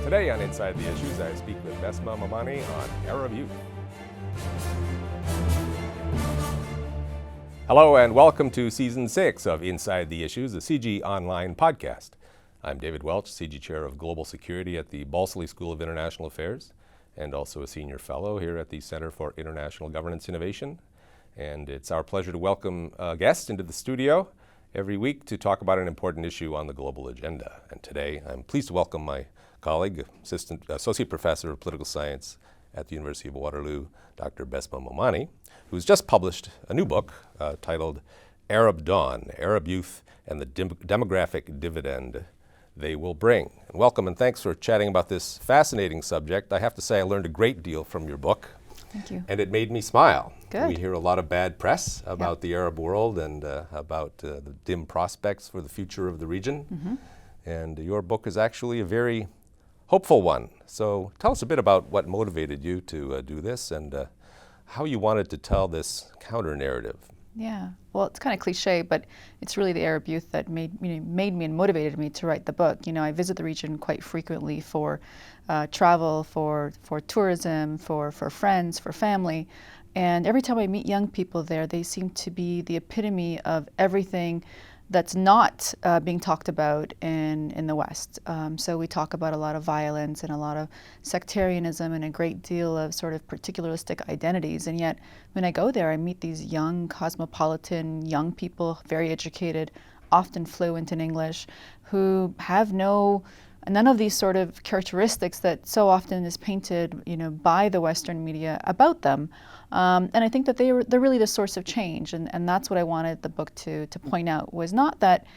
Today on Inside the Issues, I speak with Bessma Momani on Arab youth. Hello and welcome to Season 6 of Inside the Issues, a CIGI online podcast. I'm David Welch, CIGI Chair of Global Security at the Balsillie School of International Affairs, and also a Senior Fellow here at the Center for International Governance Innovation. And it's our pleasure to welcome a guest into the studio every week to talk about an important issue on the global agenda. And today, I'm pleased to welcome my colleague, Associate Professor of Political Science at the University of Waterloo, Dr. Bessma Momani, who's just published a new book titled Arab Dawn, Arab Youth and the Demographic Dividend They Will Bring. And welcome and thanks for chatting about this fascinating subject. I have to say I learned a great deal from your book. Thank you. And it made me smile. Good. We hear a lot of bad press about the Arab world and about the dim prospects for the future of the region. Mm-hmm. And your book is actually a very hopeful one. So tell us a bit about what motivated you to do this and how you wanted to tell this counter-narrative. Yeah, well, it's kind of cliche, but it's really the Arab youth that made me and motivated me to write the book. You know, I visit the region quite frequently for travel, for tourism, for friends, for family. And every time I meet young people there, they seem to be the epitome of everything that's not being talked about in the West. So we talk about a lot of violence and a lot of sectarianism and a great deal of sort of particularistic identities. And yet when I go there, I meet these young, cosmopolitan, young people, very educated, often fluent in English, who have none of these sort of characteristics that so often is painted, by the Western media about them. And I think that they're really the source of change, and that's what I wanted the book to point out, was not that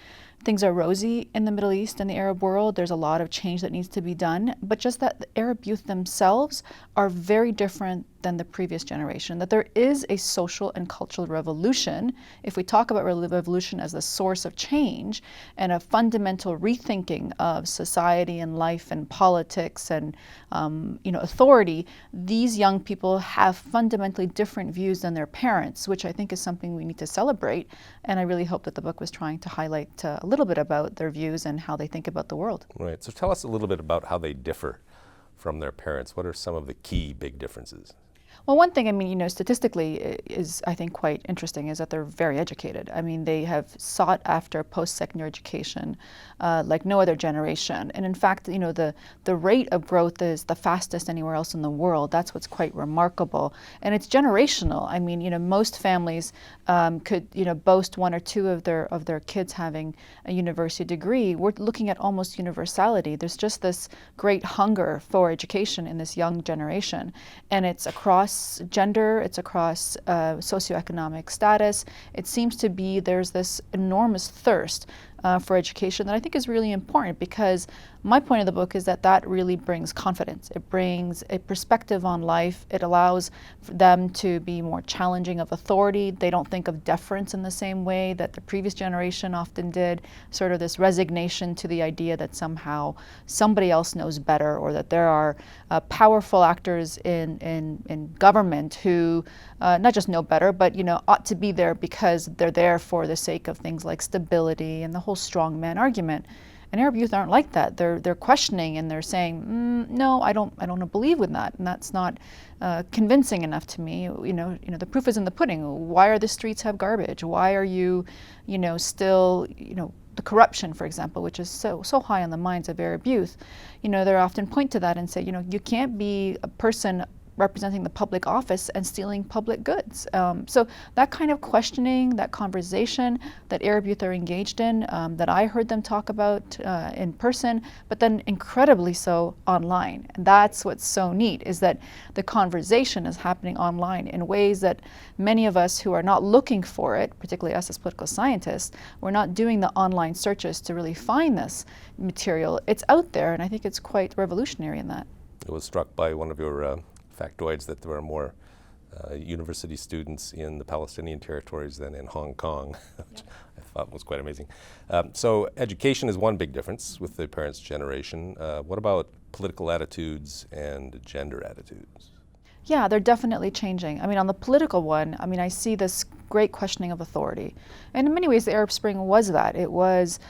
things are rosy in the Middle East and the Arab world. There's a lot of change that needs to be done, but just that the Arab youth themselves are very different than the previous generation, that there is a social and cultural revolution, if we talk about revolution as the source of change, and a fundamental rethinking of society and life and politics and authority. These young people have fundamentally different views than their parents, which I think is something we need to celebrate. And I really hope that the book was trying to highlight a little bit about their views and how they think about the world. Right, so tell us a little bit about how they differ from their parents. What are some of the key big differences? Well, one thing, statistically is, I think, quite interesting is that they're very educated. I mean, they have sought after post-secondary education like no other generation. And in fact, the rate of growth is the fastest anywhere else in the world. That's what's quite remarkable. And it's generational. I mean, most families could, boast one or two of their kids having a university degree. We're looking at almost universality. There's just this great hunger for education in this young generation. And it's across gender, it's across socioeconomic status. It seems to be there's this enormous thirst for education that I think is really important, because my point of the book is that really brings confidence. It brings a perspective on life. It allows them to be more challenging of authority. They don't think of deference in the same way that the previous generation often did, sort of this resignation to the idea that somehow somebody else knows better, or that there are powerful actors in government who not just know better, but ought to be there because they're there for the sake of things like stability and the whole strongman argument. And Arab youth aren't like that. They're questioning and they're saying, no, I don't believe in that, and that's not convincing enough to me. The proof is in the pudding. Why are the streets have garbage? Why are you, still, the corruption, for example, which is so high on the minds of Arab youth. They often point to that and say, you can't be a person representing the public office and stealing public goods. So that kind of questioning, that conversation that Arab youth are engaged in, that I heard them talk about in person, but then incredibly so online. And that's what's so neat, is that the conversation is happening online in ways that many of us who are not looking for it, particularly us as political scientists, we're not doing the online searches to really find this material. It's out there, and I think it's quite revolutionary in that. I was struck by one of your factoids that there are more university students in the Palestinian territories than in Hong Kong, which I thought was quite amazing. So education is one big difference with the parents' generation. What about political attitudes and gender attitudes? Yeah, they're definitely changing. I mean, on the political one, I mean, I see this great questioning of authority. And in many ways, the Arab Spring was that. It was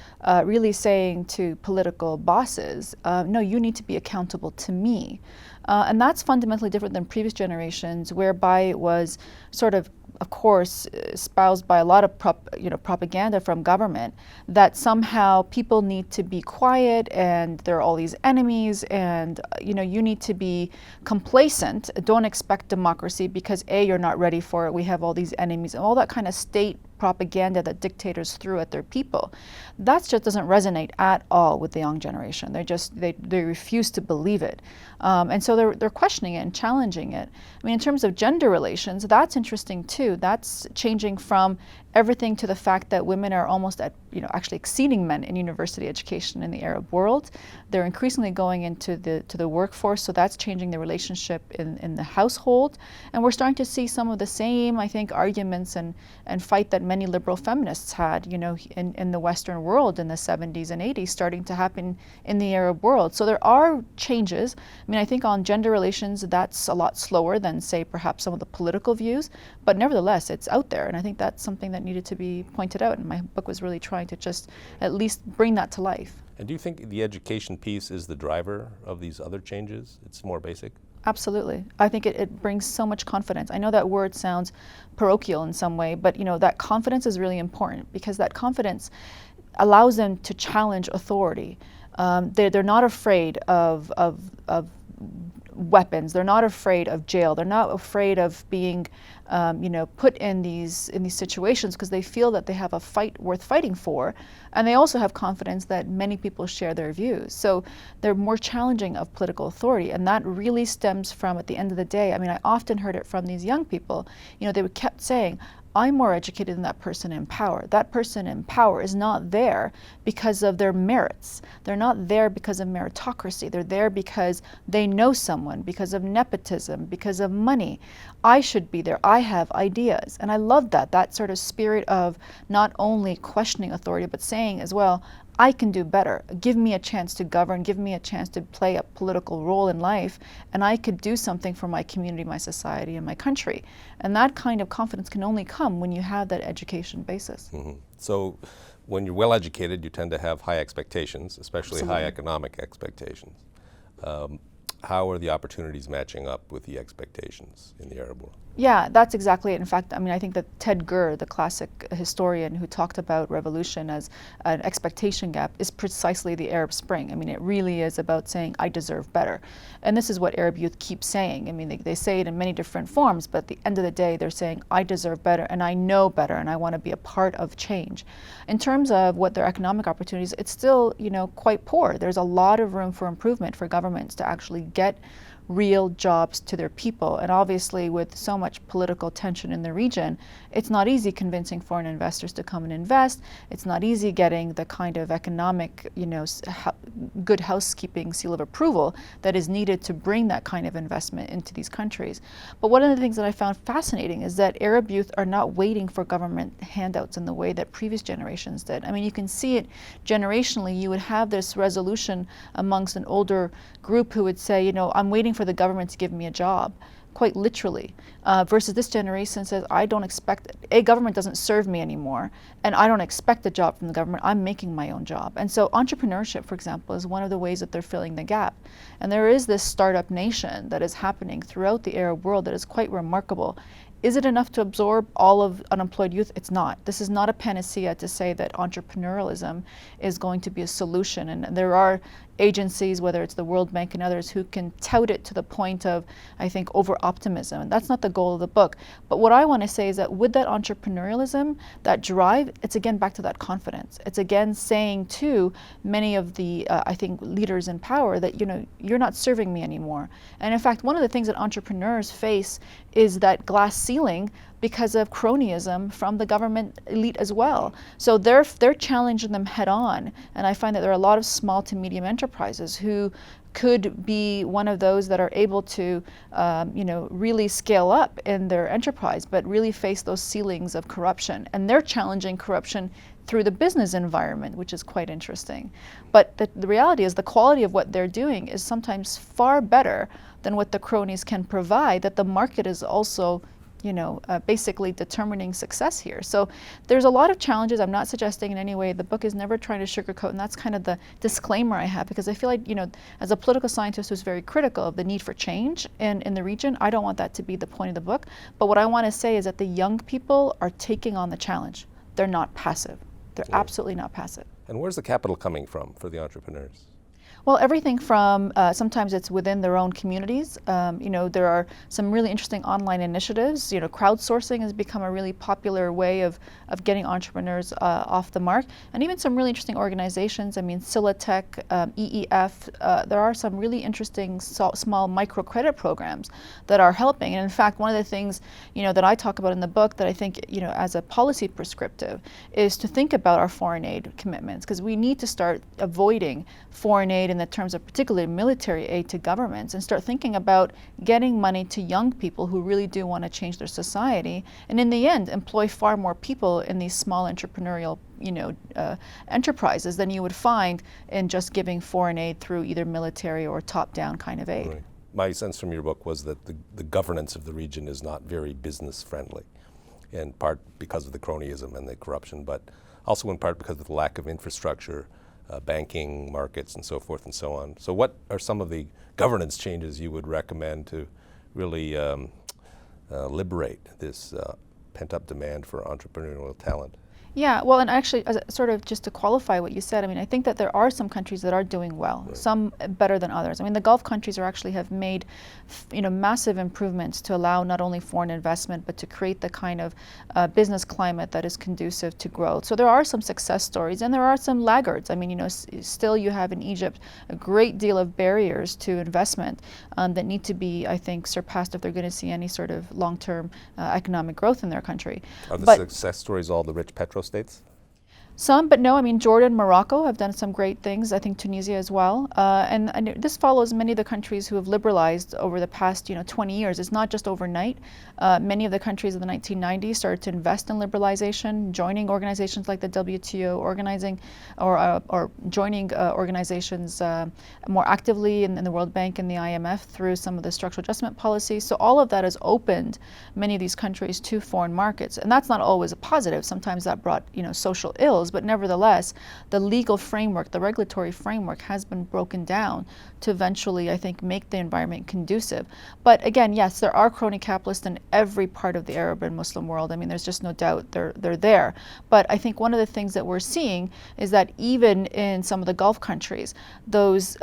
really saying to political bosses, no, you need to be accountable to me. And that's fundamentally different than previous generations, whereby it was sort of course, espoused by a lot of propaganda from government that somehow people need to be quiet and there are all these enemies and you need to be complacent. Don't expect democracy because A, you're not ready for it. We have all these enemies and all that kind of state propaganda that dictators threw at their people. That just doesn't resonate at all with the young generation. They refuse to believe it. And so they're questioning it and challenging it. I mean, in terms of gender relations, that's interesting too. That's changing from everything to the fact that women are almost at, actually exceeding men in university education in the Arab world. They're increasingly going into the workforce, so that's changing the relationship in the household. And we're starting to see some of the same, I think, arguments and fight that many liberal feminists had, in the Western world in the 70s and 80s starting to happen in the Arab world. So there are changes. I mean, I think on gender relations, that's a lot slower than, say, perhaps some of the political views, but nevertheless, it's out there. And I think that's something that needed to be pointed out. And my book was really trying to just at least bring that to life. And do you think the education piece is the driver of these other changes? It's more basic? Absolutely. I think it brings so much confidence. I know that word sounds parochial in some way, but that confidence is really important because that confidence allows them to challenge authority. They're not afraid of weapons. They're not afraid of jail. They're not afraid of being, put in these situations because they feel that they have a fight worth fighting for, and they also have confidence that many people share their views. So they're more challenging of political authority, and that really stems from, at the end of the day, I mean, I often heard it from these young people. They kept saying, I'm more educated than that person in power. That person in power is not there because of their merits. They're not there because of meritocracy. They're there because they know someone, because of nepotism, because of money. I should be there. I have ideas. And I love that sort of spirit of not only questioning authority, but saying as well, I can do better. Give me a chance to govern, give me a chance to play a political role in life, and I could do something for my community, my society, and my country. And that kind of confidence can only come when you have that education basis. Mm-hmm. So when you're well educated, you tend to have high expectations, especially Absolutely. high economic expectations. How are the opportunities matching up with the expectations in the Arab world? Yeah, that's exactly it. In fact, I mean, I think that Ted Gurr, the classic historian who talked about revolution as an expectation gap, is precisely the Arab Spring. I mean, it really is about saying, I deserve better. And this is what Arab youth keep saying. I mean, they say it in many different forms, but at the end of the day, they're saying, I deserve better, and I know better, and I want to be a part of change. In terms of what their economic opportunities, it's still, quite poor. There's a lot of room for improvement for governments to actually get real jobs to their people. And obviously with so much political tension in the region, it's not easy convincing foreign investors to come and invest. It's not easy getting the kind of economic, good housekeeping seal of approval that is needed to bring that kind of investment into these countries. But one of the things that I found fascinating is that Arab youth are not waiting for government handouts in the way that previous generations did. I mean, you can see it generationally. You would have this resolution amongst an older group who would say, I'm waiting for the government to give me a job, quite literally, versus this generation says, I don't expect, government doesn't serve me anymore, and I don't expect a job from the government, I'm making my own job. And so entrepreneurship, for example, is one of the ways that they're filling the gap. And there is this startup nation that is happening throughout the Arab world that is quite remarkable. Is it enough to absorb all of unemployed youth? It's not. This is not a panacea to say that entrepreneurialism is going to be a solution. And there are agencies, whether it's the World Bank and others, who can tout it to the point of, I think, over-optimism. And that's not the goal of the book. But what I want to say is that with that entrepreneurialism, that drive, it's again back to that confidence. It's again saying to many of the, I think, leaders in power that, you're not serving me anymore. And in fact, one of the things that entrepreneurs face is that glass ceiling because of cronyism from the government elite as well. So they're challenging them head on. And I find that there are a lot of small to medium enterprises who could be one of those that are able to really scale up in their enterprise, but really face those ceilings of corruption. And they're challenging corruption through the business environment, which is quite interesting. But the reality is the quality of what they're doing is sometimes far better than what the cronies can provide, that the market is also basically determining success here. So there's a lot of challenges. I'm not suggesting in any way, the book is never trying to sugarcoat, and that's kind of the disclaimer I have, because I feel like, as a political scientist who's very critical of the need for change in the region, I don't want that to be the point of the book. But what I want to say is that the young people are taking on the challenge. They're not passive. They're absolutely not passive. And where's the capital coming from for the entrepreneurs? Well, everything from sometimes it's within their own communities. There are some really interesting online initiatives. Crowdsourcing has become a really popular way of getting entrepreneurs off the mark, and even some really interesting organizations. Silatech, EEF. There are some really interesting small microcredit programs that are helping. And in fact, one of the things that I talk about in the book that I think as a policy prescriptive is to think about our foreign aid commitments, because we need to start avoiding foreign aid in the terms of particularly military aid to governments, and start thinking about getting money to young people who really do want to change their society, and in the end employ far more people in these small entrepreneurial enterprises than you would find in just giving foreign aid through either military or top-down kind of aid. Right. My sense from your book was that the governance of the region is not very business friendly, in part because of the cronyism and the corruption, but also in part because of the lack of infrastructure, banking, markets, and so forth and so on. So what are some of the governance changes you would recommend to really liberate this pent-up demand for entrepreneurial talent? Yeah, well, and actually, sort of just to qualify what you said, I think that there are some countries that are doing well, right. Some better than others. The Gulf countries have made, massive improvements to allow not only foreign investment, but to create the kind of business climate that is conducive to growth. So there are some success stories, and there are some laggards. Still you have in Egypt a great deal of barriers to investment that need to be, I think, surpassed if they're going to see any sort of long-term economic growth in their country. Are the success stories all the rich petro states? Some, but no. Jordan, Morocco have done some great things. I think Tunisia as well. And this follows many of the countries who have liberalized over the past 20 years. It's not just overnight. Many of the countries in the 1990s started to invest in liberalization, joining organizations like the WTO, organizing or joining organizations more actively in the World Bank and the IMF through some of the structural adjustment policies. So all of that has opened many of these countries to foreign markets. And that's not always a positive. Sometimes that brought social ills. But nevertheless, the legal framework, the regulatory framework has been broken down to eventually, I think, make the environment conducive. But again, yes, there are crony capitalists in every part of the Arab and Muslim world. There's just no doubt they're there. But I think one of the things that we're seeing is that even in some of the Gulf countries, those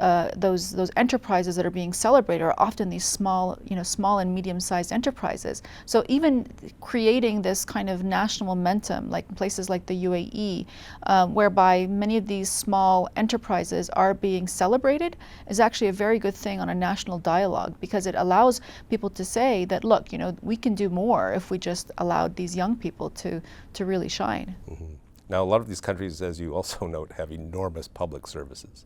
enterprises that are being celebrated are often these small and medium-sized enterprises. So even creating this kind of national momentum, like places like the UAE, whereby many of these small enterprises are being celebrated, is actually a very good thing on a national dialogue, because it allows people to say that, look, we can do more if we just allowed these young people to really shine. Mm-hmm. Now, a lot of these countries, as you also note, have enormous public services.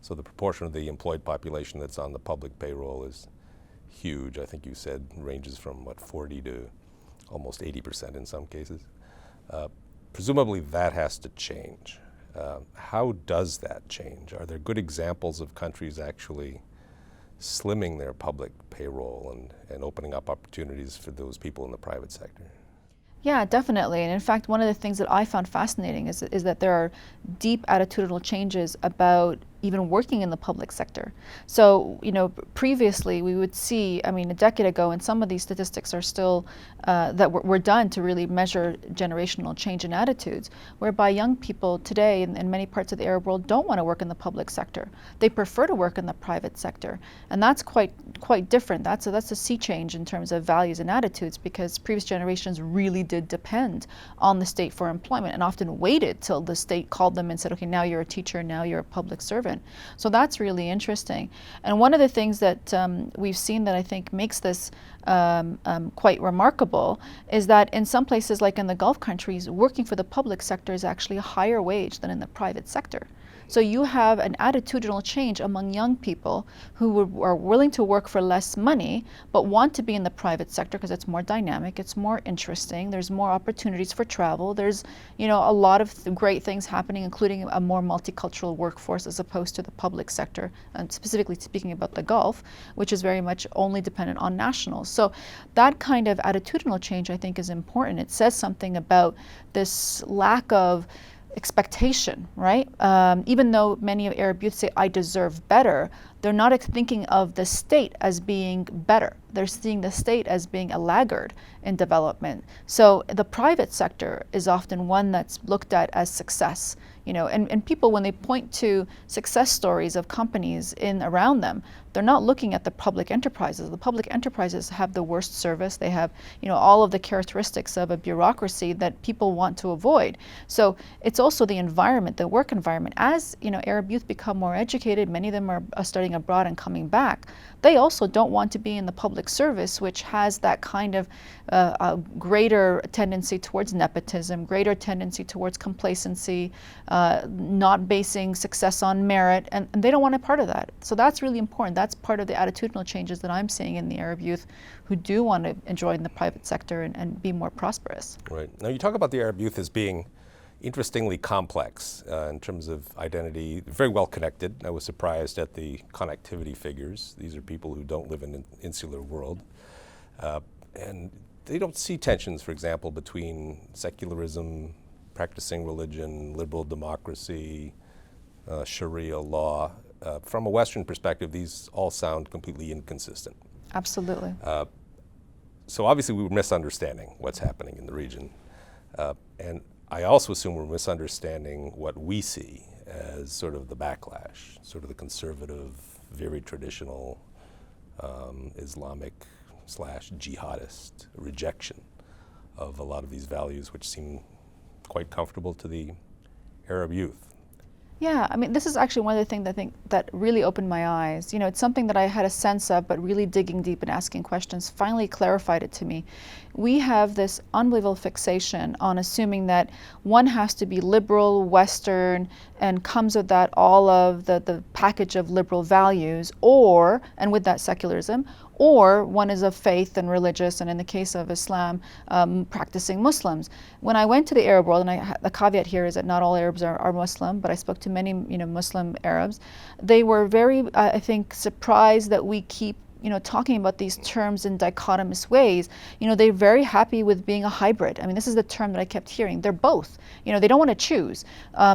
So the proportion of the employed population that's on the public payroll is huge. I think you said ranges from 40 to almost 80% in some cases. Presumably that has to change. How does that change? Are there good examples of countries actually slimming their public payroll and opening up opportunities for those people in the private sector? Yeah, definitely. And in fact, one of the things that I found fascinating is that there are deep attitudinal changes about even working in the public sector. So, previously we would see, a decade ago, and some of these statistics are still, that were done to really measure generational change in attitudes, whereby young people today in many parts of the Arab world don't want to work in the public sector. They prefer to work in the private sector. And that's quite different. That's a sea change in terms of values and attitudes, because previous generations really did depend on the state for employment and often waited till the state called them and said, okay, now you're a teacher, now you're a public servant. different. So that's really interesting. And one of the things that we've seen that I think makes this quite remarkable is that in some places, like in the Gulf countries, working for the public sector is actually a higher wage than in the private sector. So you have an attitudinal change among young people who are willing to work for less money, but want to be in the private sector because it's more dynamic, it's more interesting, there's more opportunities for travel, there's a lot of great things happening, including a more multicultural workforce as opposed to the public sector, and specifically speaking about the Gulf, which is very much only dependent on nationals. So that kind of attitudinal change, I think, is important. It says something about this lack of expectation, right? Even though many of Arab youth say, I deserve better, they're not thinking of the state as being better. They're seeing the state as being a laggard in development. So the private sector is often one that's looked at as success. And people, when they point to success stories of companies around them, they're not looking at the public enterprises. The public enterprises have the worst service. They have, all of the characteristics of a bureaucracy that people want to avoid. So it's also the environment, the work environment. As, Arab youth become more educated, many of them are studying abroad and coming back, they also don't want to be in the public service, which has that kind of greater tendency towards nepotism, greater tendency towards complacency, not basing success on merit, and they don't want a part of that. So that's really important. That's part of the attitudinal changes that I'm seeing in the Arab youth who do want to enjoy in the private sector and be more prosperous. Right. Now you talk about the Arab youth as being interestingly complex in terms of identity, very well connected. I was surprised at the connectivity figures. These are people who don't live in an insular world. And they don't see tensions, for example, between secularism, practicing religion, liberal democracy, Sharia law. From a Western perspective, these all sound completely inconsistent. Absolutely. So obviously we were misunderstanding what's happening in the region. And I also assume we're misunderstanding what we see as sort of the backlash, sort of the conservative, very traditional Islamic/jihadist rejection of a lot of these values which seem quite comfortable to the Arab youth. Yeah, I mean, this is actually one of the things I think that really opened my eyes. It's something that I had a sense of, but really digging deep and asking questions finally clarified it to me. We have this unbelievable fixation on assuming that one has to be liberal, Western, and comes with that all of the package of liberal values, and with that secularism, or one is of faith and religious, and in the case of Islam, practicing Muslims. When I went to the Arab world, and the caveat here is that not all Arabs are Muslim, but I spoke to many Muslim Arabs, they were very, I think, surprised that we keep talking about these terms in dichotomous ways. They're very happy with being a hybrid. I mean, this is the term that I kept hearing. They're both. They don't want to choose.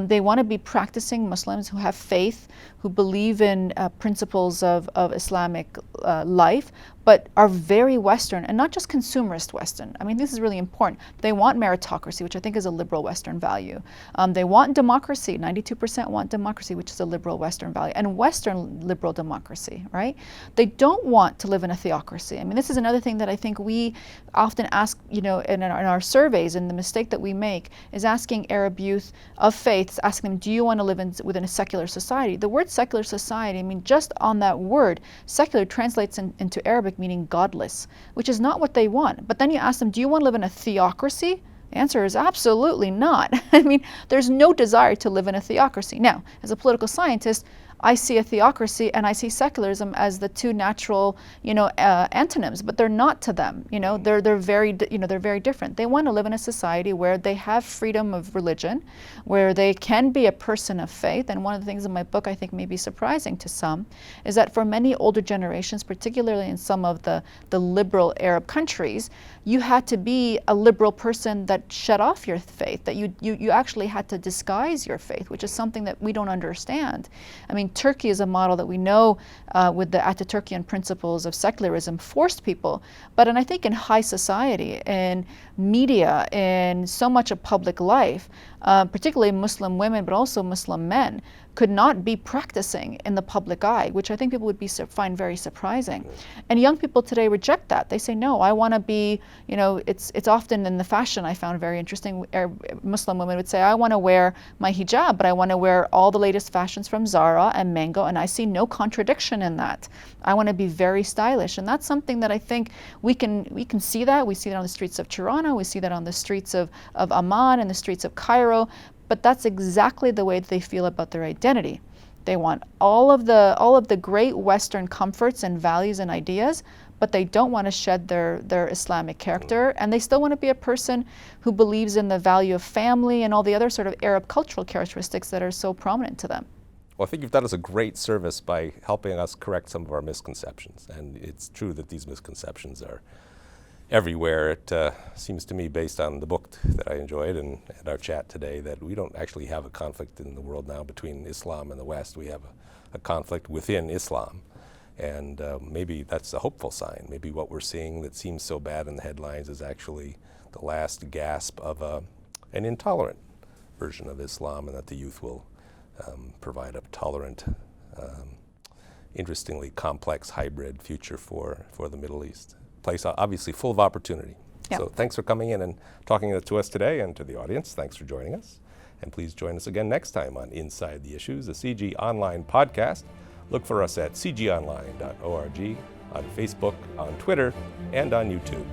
They want to be practicing Muslims who have faith, who believe in principles of Islamic life, but are very Western, and not just consumerist Western. I mean, this is really important. They want meritocracy, which I think is a liberal Western value. They want democracy. 92% want democracy, which is a liberal Western value, and Western liberal democracy, right? They don't want to live in a theocracy. I mean, this is another thing that I think we often ask, in our surveys, and the mistake that we make is asking Arab youth of faiths, asking them, do you want to live within a secular society? The word secular society, I mean, just on that word, secular translates into Arabic meaning godless, which is not what they want. But then you ask them, do you want to live in a theocracy? The answer is absolutely not. I mean, there's no desire to live in a theocracy. Now, as a political scientist, I see a theocracy and I see secularism as the two natural, antonyms, but they're not to them. They're very different. They want to live in a society where they have freedom of religion, where they can be a person of faith. And one of the things in my book I think may be surprising to some is that for many older generations, particularly in some of the liberal Arab countries, you had to be a liberal person that shut off your faith, that you actually had to disguise your faith, which is something that we don't understand. I mean, Turkey is a model that we know with the Ataturkian principles of secularism forced people, and I think in high society, in media, in so much of public life, particularly Muslim women, but also Muslim men, could not be practicing in the public eye, which I think people would find very surprising. And young people today reject that. They say, no, I want to be, it's often in the fashion I found very interesting. Muslim women would say, I want to wear my hijab, but I want to wear all the latest fashions from Zara and Mango, and I see no contradiction in that. I want to be very stylish. And that's something that I think we can see that. We see that on the streets of Toronto. We see that on the streets of Amman and the streets of Cairo. But that's exactly the way that they feel about their identity. They want all of the great Western comforts and values and ideas, but they don't want to shed their Islamic character, and they still want to be a person who believes in the value of family and all the other sort of Arab cultural characteristics that are so prominent to them. Well, I think you've done us a great service by helping us correct some of our misconceptions, and it's true that these misconceptions are everywhere. It seems to me, based on the book that I enjoyed and our chat today, that we don't actually have a conflict in the world now between Islam and the West. We have a conflict within Islam. And maybe that's a hopeful sign. Maybe what we're seeing that seems so bad in the headlines is actually the last gasp of an intolerant version of Islam, and that the youth will provide a tolerant, interestingly complex hybrid future for the Middle East. Place obviously full of opportunity. Yep. So thanks for coming in and talking to us today, and to the audience, thanks for joining us. And please join us again next time on Inside the Issues, a CIGI Online podcast. Look for us at cgonline.org, on Facebook, on Twitter, and on YouTube.